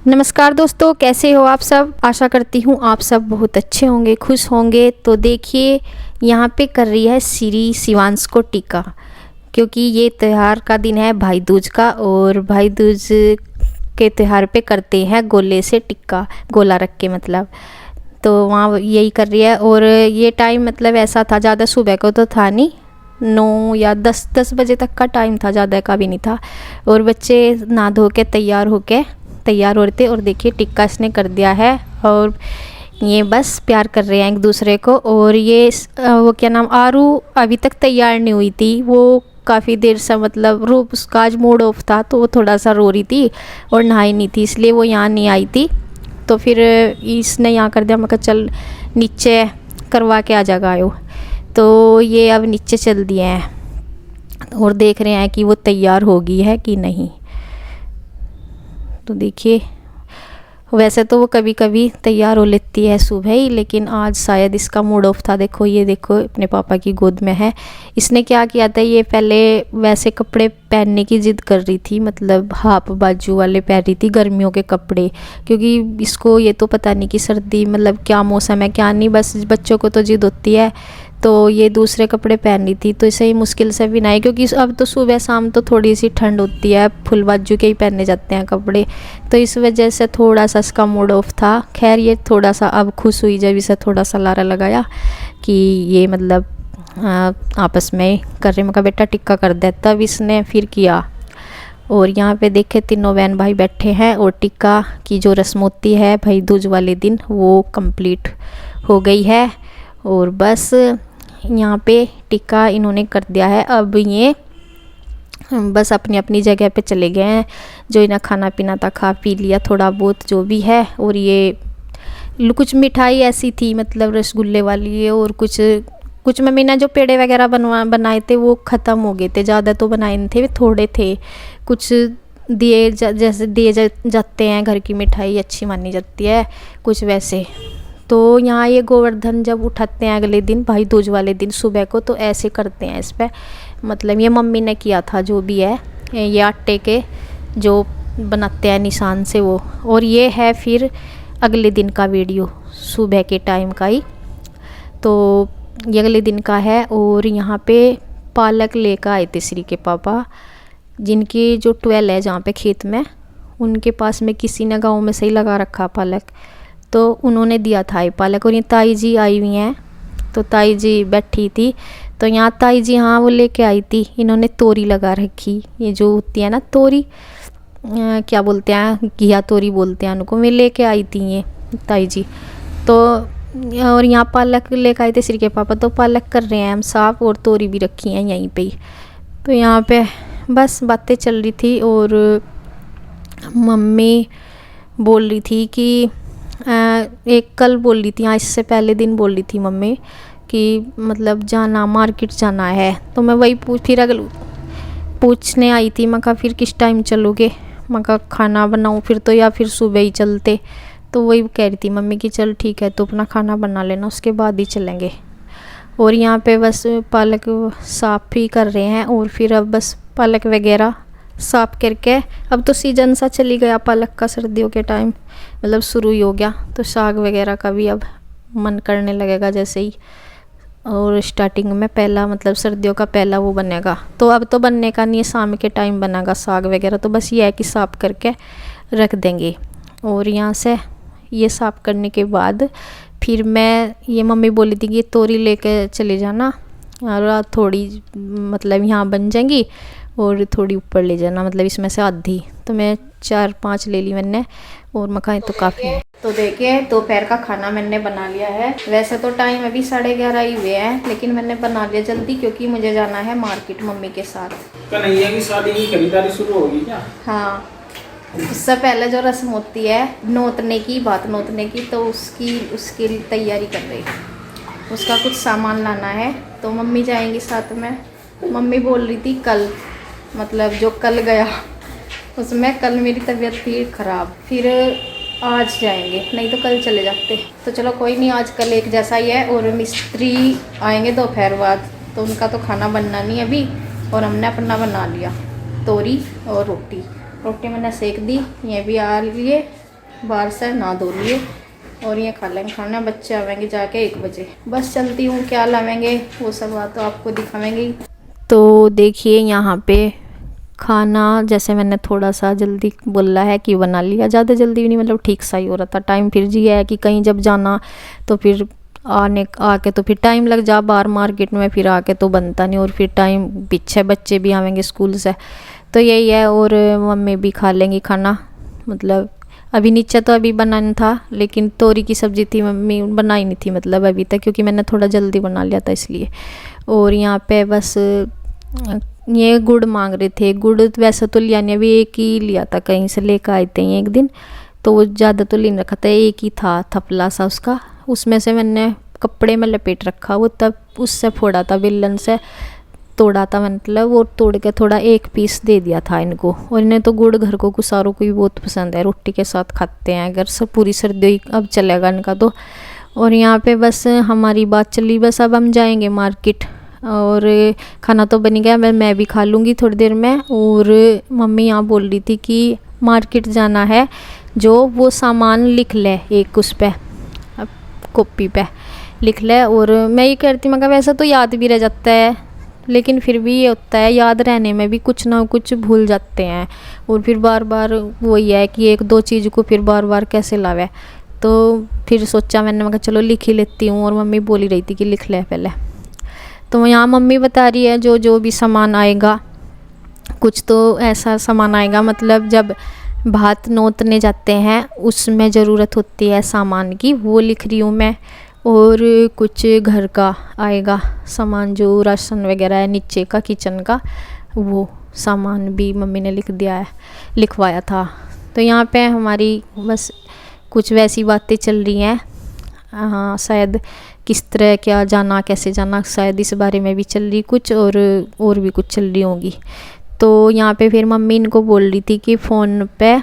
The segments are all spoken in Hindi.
नमस्कार दोस्तों, कैसे हो आप सब। आशा करती हूँ आप सब बहुत अच्छे होंगे, खुश होंगे। तो देखिए यहाँ पे कर रही है श्री शिवांश को टीका, क्योंकि ये त्यौहार का दिन है भाई दूज का। और भाई दूज के त्यौहार पे करते हैं गोले से टिक्का, गोला रख के मतलब। तो वहाँ यही कर रही है। और ये टाइम मतलब ऐसा था, ज़्यादा सुबह को तो था नहीं, 9 या 10 बजे तक का टाइम था, ज़्यादा का भी नहीं था। और बच्चे नहा धो के तैयार हो रहे थे। और देखिए टिक्का इसने कर दिया है और ये बस प्यार कर रहे हैं एक दूसरे को। और ये वो क्या नाम, आरू अभी तक तैयार नहीं हुई थी। वो काफ़ी देर से मतलब रूप उसका आज मूड ऑफ था, तो वो थोड़ा सा रो रही थी और नहाई नहीं थी, इसलिए वो यहाँ नहीं आई थी। तो फिर इसने यहाँ कर दिया। मैं कहा चल नीचे करवा के आ जाएगा आयो। तो ये अब नीचे चल दिए हैं और देख रहे हैं कि वो तैयार होगी है कि नहीं। तो देखिए वैसे तो वो कभी कभी तैयार हो लेती है सुबह ही, लेकिन आज शायद इसका मूड ऑफ था। देखो ये देखो अपने पापा की गोद में है। इसने क्या किया था, ये पहले वैसे कपड़े पहनने की ज़िद कर रही थी, मतलब हाफ बाजू वाले पहन रही थी गर्मियों के कपड़े, क्योंकि इसको ये तो पता नहीं कि सर्दी मतलब क्या मौसम है क्या नहीं, बस बच्चों को तो ज़िद होती है। तो ये दूसरे कपड़े पहन रही थी, तो इसे ही मुश्किल से भी नहीं, क्योंकि अब तो सुबह शाम तो थोड़ी सी ठंड होती है, फुल बाजू के ही पहने जाते हैं कपड़े। तो इस वजह से थोड़ा सा इसका मूड ऑफ था। खैर ये थोड़ा सा अब खुश हुई जब इसे थोड़ा सा लारा लगाया कि ये मतलब आपस में कर रहे। मैं कहा बेटा टिक्का कर दे, तब इसने फिर किया। और यहाँ पे देखे तीनों बहन भाई बैठे हैं और टिक्का की जो रस्म होती है भाई दूज वाले दिन वो कंप्लीट हो गई है। और बस यहाँ पे टिक्का इन्होंने कर दिया है। अब ये बस अपनी अपनी जगह पे चले गए हैं। जो इन्हें खाना पीना था खा पी लिया थोड़ा बहुत जो भी है। और ये कुछ मिठाई ऐसी थी मतलब रसगुल्ले वाली है, और कुछ मम्मी ने जो पेड़े वगैरह बनाए थे वो ख़त्म हो गए थे। ज़्यादा तो बनाए नहीं थे, वे थोड़े थे। कुछ जैसे दिए जाते हैं घर की मिठाई अच्छी मानी जाती है, कुछ वैसे। तो यहाँ ये गोवर्धन जब उठाते हैं अगले दिन भाई दूज वाले दिन सुबह को, तो ऐसे करते हैं इस पर। मतलब ये मम्मी ने किया था जो भी है, ये आटे के जो बनाते हैं निशान से वो। और ये है फिर अगले दिन का वीडियो, सुबह के टाइम का ही। तो ये अगले दिन का है। और यहाँ पे पालक लेकर आए थे श्री के पापा, जिनकी जो 12 है जहाँ पे खेत में, उनके पास में किसी ने गाँव में से ही लगा रखा पालक, तो उन्होंने दिया था ये पालक। और ये ताई जी आई हुई हैं, तो ताई जी बैठी थी। तो यहाँ ताई जी हाँ वो लेके आई थी। इन्होंने तोरी लगा रखी, ये जो होती है ना तोरी, क्या बोलते हैं, घिया तोरी बोलते हैं उनको, मैं लेके आई थी ये ताई जी। तो और यहाँ पालक लेके आए थे श्री के पापा, तो पालक कर रहे हैं हम साफ, और तोरी भी रखी हैं यहीं पे ही। तो यहाँ पे बस बातें चल रही थी। और मम्मी बोल रही थी कि एक कल बोल रही थी, हाँ इससे पहले दिन बोल रही थी मम्मी कि मतलब जाना मार्केट जाना है। तो मैं वही फिर अगर पूछने आई थी, मैं कहा फिर किस टाइम चलोगे, मैं कहा खाना बनाऊँ फिर तो, या फिर सुबह ही चलते। तो वही कह रही थी मम्मी कि चल ठीक है तो अपना खाना बना लेना, उसके बाद ही चलेंगे। और यहाँ पे बस पालक साफ़ ही कर रहे हैं। और फिर अब बस पालक वगैरह साफ करके, अब तो सीजन सा चली गया पालक का, सर्दियों के टाइम मतलब शुरू ही हो गया। तो साग वगैरह का भी अब मन करने लगेगा जैसे ही। और स्टार्टिंग में पहला मतलब सर्दियों का पहला वो बनेगा, तो अब तो बनने का नहीं है, शाम के टाइम बनेगा साग वगैरह। तो बस ये है कि साफ़ करके रख देंगे। और यहाँ से ये साफ़ करने के बाद फिर मैं, ये मम्मी बोली थी कि ये तोरी लेके चले जाना, और थोड़ी मतलब यहाँ बन जाएंगी और थोड़ी ऊपर ले जाना, मतलब इसमें से आधी। तो मैं 4-5 ले ली मैंने, और मखाई तो काफ़ी है। तो देखिए दोपहर का खाना मैंने बना लिया है। वैसे तो टाइम अभी 11:30 ही हुए हैं, लेकिन मैंने बना लिया जल्दी, क्योंकि मुझे जाना है मार्केट मम्मी के साथ। कन्हैया की शादी की खरीदारी शुरू होगी क्या? हाँ, उससे पहले जो रस्म होती है नोतने की, बात नोतने की, तो उसकी तैयारी कर रही, उसका कुछ सामान लाना है। तो मम्मी जाएंगी साथ में। मम्मी बोल रही थी कल, मतलब जो कल गया उसमें, कल मेरी तबीयत थी ख़राब, फिर आज जाएंगे, नहीं तो कल चले जाते। तो चलो कोई नहीं, आज कल एक जैसा ही है। और मिस्त्री आएंगे दोपहर बाद, तो उनका तो खाना बनना नहीं अभी, और हमने अपना बना लिया तोरी और रोटी। रोटी मैंने सेक दी, ये भी आ लिए, बाहर से ना धो लिए और ये खा लेंगे खाना। बच्चे आवेंगे जाके 1 बजे। बस चलती हूँ, क्या लावेंगे वो सब बात तो आपको दिखावेंगे। तो देखिए यहाँ पे खाना जैसे मैंने थोड़ा सा जल्दी बोला है कि बना लिया, ज़्यादा जल्दी भी नहीं, मतलब ठीक सा ही हो रहा था टाइम। फिर जी है कि कहीं जब जाना तो फिर आके तो फिर टाइम लग जा बाहर मार्केट में, फिर आके तो बनता नहीं, और फिर टाइम पीछे बच्चे भी आवेंगे स्कूल से, तो यही है। और मम्मी भी खा लेंगी खाना, मतलब अभी नीचे तो अभी बनाना था, लेकिन तोरी की सब्ज़ी थी, मम्मी बनाई नहीं थी मतलब अभी तक, क्योंकि मैंने थोड़ा जल्दी बना लिया था इसलिए। और यहाँ पे बस ये गुड़ मांग रहे थे। गुड़ वैसे तो लिया नहीं, अभी एक ही लिया था, कहीं से लेकर आए थे एक दिन, तो वो ज़्यादा तो ले रखा था, एक ही था थपला सा उसका, उसमें से मैंने कपड़े में लपेट रखा, वो तब उससे फोड़ा था, बेलन से तोड़ा था मतलब, वो तोड़ के थोड़ा एक पीस दे दिया था इनको। और इन्हें तो गुड़ घर को कुसारों को भी बहुत पसंद है, रोटी के साथ खाते हैं अगर सब पूरी सर्दी अब चलेगा इनका तो। और यहाँ पे बस हमारी बात चली, बस अब हम जाएंगे मार्केट, और खाना तो बन गया, मैं भी खा लूँगी थोड़ी देर में। और मम्मी यहाँ बोल रही थी कि मार्केट जाना है, जो वो सामान लिख ले एक उस पर कॉपी पे लिख ले। और मैं ये कहती मगर वैसा तो याद भी रह जाता है, लेकिन फिर भी ये होता है याद रहने में भी कुछ ना कुछ भूल जाते हैं, और फिर बार बार वही है कि एक दो चीज़ को फिर बार बार कैसे लावे। तो फिर सोचा मैंने, मगर चलो लिख ही लेती हूँ, और मम्मी बोल ही रही थी कि लिख ले पहले। तो यहाँ मम्मी बता रही है जो जो भी सामान आएगा, कुछ तो ऐसा सामान आएगा मतलब जब भात नोतने जाते हैं उसमें ज़रूरत होती है सामान की, वो लिख रही हूँ मैं। और कुछ घर का आएगा सामान, जो राशन वगैरह है नीचे का किचन का, वो सामान भी मम्मी ने लिख दिया है, लिखवाया था। तो यहाँ पे हमारी बस कुछ वैसी बातें चल रही हैं, हाँ शायद किस तरह क्या जाना, कैसे जाना, शायद इस बारे में भी चल रही कुछ, और भी कुछ चल रही होंगी। तो यहाँ पे फिर मम्मी इनको बोल रही थी कि फ़ोन पे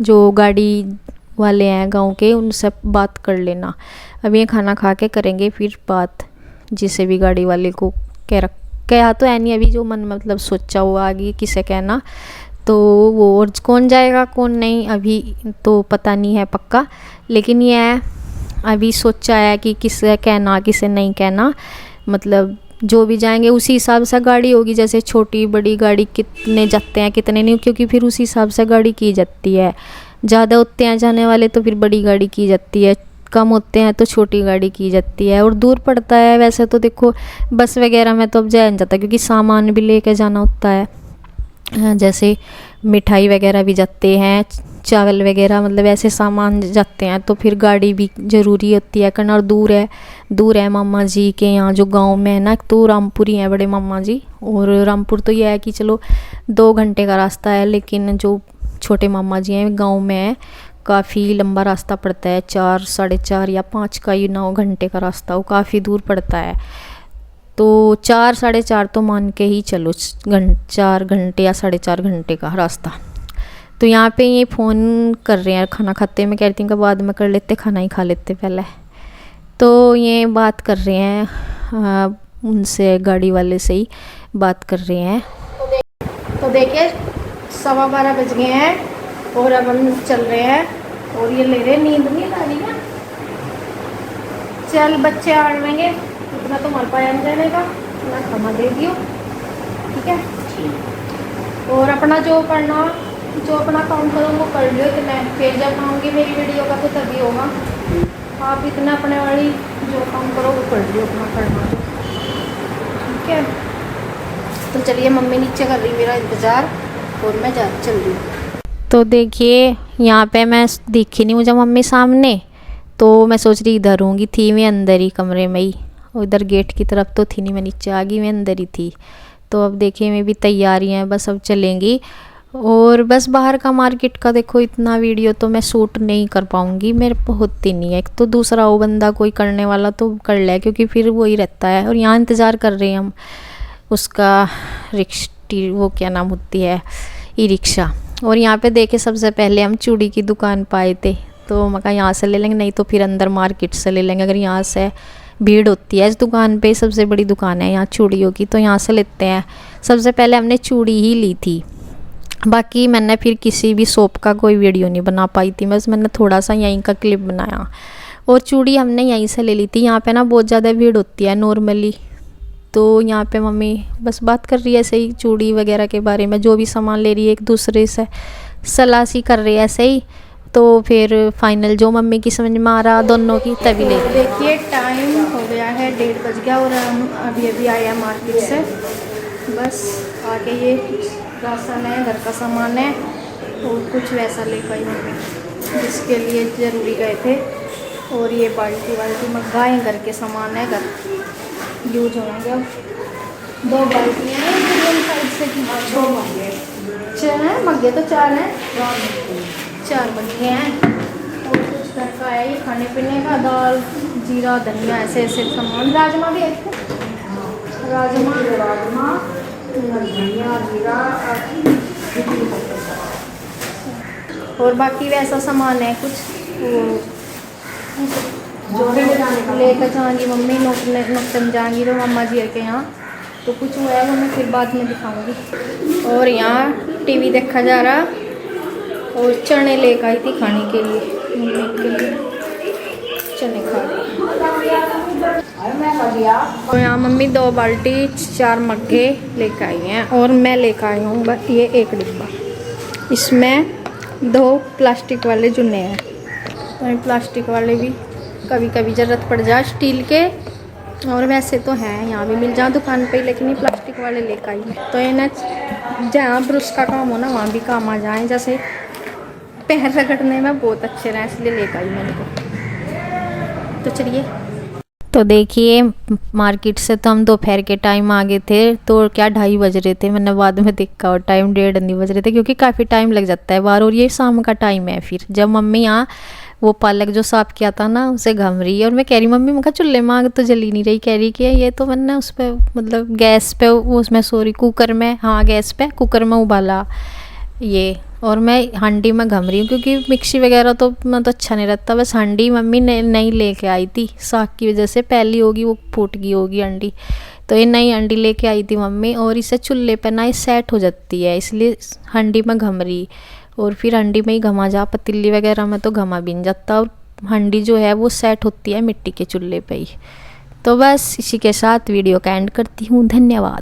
जो गाड़ी वाले हैं गांव के, उनसे बात कर लेना, अब ये खाना खा के करेंगे फिर बात, जिसे भी गाड़ी वाले को कहा तो है नहीं अभी, जो मन मतलब सोचा हुआ आगे किसे कहना, तो वो और कौन जाएगा कौन नहीं अभी तो पता नहीं है पक्का, लेकिन ये है अभी सोचा है कि किसे कहना किसे नहीं कहना, मतलब जो भी जाएंगे उसी हिसाब से गाड़ी होगी, जैसे छोटी बड़ी गाड़ी कितने जाते हैं कितने नहीं, क्योंकि फिर उसी हिसाब से गाड़ी की जाती है। ज़्यादा होते हैं जाने वाले तो फिर बड़ी गाड़ी की जाती है, कम होते हैं तो छोटी गाड़ी की जाती है। और दूर पड़ता है वैसे तो देखो बस वगैरह में तो अब जाया नहीं जाता, क्योंकि सामान भी लेके जाना होता है, जैसे मिठाई वगैरह भी जाते हैं, चावल वगैरह मतलब ऐसे सामान जाते हैं, तो फिर गाड़ी भी ज़रूरी होती है करना। और दूर है मामा जी के यहाँ जो गांव में है ना, तो रामपुर ही है बड़े मामा जी, और रामपुर तो यह है कि चलो 2 घंटे का रास्ता है, लेकिन जो छोटे मामा जी हैं गांव में है, काफ़ी लंबा रास्ता पड़ता है, 4 साढ़े 4 या 5 का 9 घंटे का रास्ता, वो काफ़ी दूर पड़ता है। तो 4 साढ़े 4 तो मान के ही चलो 4 घंटे या साढ़े 4 घंटे का रास्ता। तो यहाँ पे ये फ़ोन कर रहे हैं खाना खाते, मैं कहती हूँ कि बाद में कर लेते, खाना ही खा लेते पहले। तो ये बात कर रहे हैं उनसे, गाड़ी वाले से ही बात कर रहे हैं। तो देखिए 12:15 बज गए हैं और अब हम चल रहे हैं, और ये ले रहे नींद नहीं आ रही है, चल बच्चे आ लेंगे इतना तो मर पाया जाने का ना, खाना दे दियो ठीक है। और अपना जो करना, जो अपना काम करो वो कर लियो, इतना फिर जब आऊँगी मेरी वीडियो का तो तभी होगा। आप इतना अपने वाली जो काम करो वो कर लियो, अपना करना जो ठीक है। तो चलिए मम्मी नीचे कर रही मेरा इंतज़ार और मैं चल रही हूँ। तो देखिए यहाँ पे मैं दिखी नहीं मुझे मम्मी सामने, तो मैं सोच रही इधर होंगी, थी मैं अंदर ही कमरे में ही, उधर गेट की तरफ तो थी नहीं, मैं नीचे आ गई, मैं अंदर ही थी। तो अब देखिए मैं भी तैयारी हैं, बस अब चलेंगी। और बस बाहर का मार्केट का देखो इतना वीडियो तो मैं शूट नहीं कर पाऊँगी, मेरे को होती नहीं है, एक तो दूसरा वो बंदा कोई करने वाला तो कर ले, क्योंकि फिर वही रहता है। और यहाँ इंतज़ार कर रहे हैं हम उसका वो क्या नाम होती है, ई रिक्शा। और यहाँ पे देखे सबसे पहले हम चूड़ी की दुकान पाए थे, तो मैं कहा यहाँ से ले लेंगे, नहीं तो फिर अंदर मार्केट से ले लेंगे, अगर यहाँ से भीड़ होती है इस दुकान पे, सबसे बड़ी दुकान है यहाँ चूड़ियों की, तो यहाँ से लेते हैं। सबसे पहले हमने चूड़ी ही ली थी, बाकी मैंने फिर किसी भी शॉप का कोई वीडियो नहीं बना पाई थी, बस मैंने थोड़ा सा यहीं का क्लिप बनाया। और चूड़ी हमने यहीं से ले ली थी। यहाँ पे ना बहुत ज़्यादा भीड़ होती है नॉर्मली, तो यहाँ पे मम्मी बस बात कर रही है ऐसे ही चूड़ी वगैरह के बारे में, जो भी सामान ले रही है एक दूसरे से सलाह सी कर रही है ऐसे ही। तो फिर फाइनल जो मम्मी की समझ में आ रहा दोनों की तभी ले। देखिए टाइम हो गया है 1:30 बज गया और हम अभी आए हैं मार्केट से। बस आके ये राशन है, घर का सामान है और कुछ वैसा ले पाई मम्मी जिसके लिए ज़रूरी गए थे। और ये बाल्टी मंगाए, घर के सामान है, घर यूज होंगे। अब 2 बाल्टियाँ हैं मीडियम साइज से की, 6 हैं मग्गे, तो 4 हैं, 4 मग्गे हैं। और कुछ घर का है ये खाने पीने का, दाल जीरा धनिया ऐसे ऐसे सामान। राजमा भी है, राजमा धनिया जीरा और बाकी वैसा सामान है कुछ जो लेकर जाएंगी मम्मी नौकन जाएंगी तो मम्मा जी के यहाँ, तो कुछ हुआ है वो मैं फिर बाद में दिखाऊंगी। और यहाँ टीवी देखा जा रहा और चने लेकर आई थी खाने के लिए, मम्मी के लिए चने खा रही। तो यहाँ मम्मी 2 बाल्टी 4 मग्गे लेकर आई हैं और मैं लेकर आई हूँ बस ये 1 डिब्बा। इसमें 2 प्लास्टिक वाले जुन्ने हैं, तो प्लास्टिक वाले भी कभी कभी ज़रूरत पड़ जाए स्टील के, और वैसे तो हैं यहाँ भी मिल जाए दुकान पे, लेकिन ये प्लास्टिक वाले लेकर आई है। तो इन्हें जहाँ ब्रश का काम हो ना वहाँ भी काम आ जाए, जैसे पैर रगड़ने में बहुत अच्छे रहे, इसलिए लेकर आई मैंने को। तो चलिए, तो देखिए मार्केट से तो हम दोपहर के टाइम आ गए थे, तो क्या 2:30 बज रहे थे, मैंने बाद में देखा और टाइम 1:30 बज रहे थे क्योंकि काफ़ी टाइम लग जाता है बाहर, और ये शाम का टाइम है। फिर जब मम्मी यहाँ वो पालक जो साफ़ किया था ना उसे घम रही है, और मैं कह रही मम्मी, मैं कहा चूल्हे में आग तो जली नहीं रही, कह रही कि ये तो मैंने उस पर मतलब गैस पे उसमें सॉरी कुकर में, हाँ गैस पे कुकर में उबाला ये, और मैं हांडी में घम रही हूँ क्योंकि मिक्सी वगैरह तो मैं तो अच्छा नहीं रहता। बस हांडी मम्मी ने नई लेके आई थी, साग की वजह से पहली होगी वो फूट गई होगी हांडी, तो ये नई हांडी लेके आई थी मम्मी, और इसे चूल्हे पर ना ये सेट हो जाती है, इसलिए हांडी में घम रही। और फिर हांडी में ही घमा जा, पतीली वगैरह में तो घमा भी नहीं जाता, और हांडी जो है वो सेट होती है मिट्टी के चूल्हे पे ही। तो बस इसी के साथ वीडियो का एंड करती हूँ, धन्यवाद।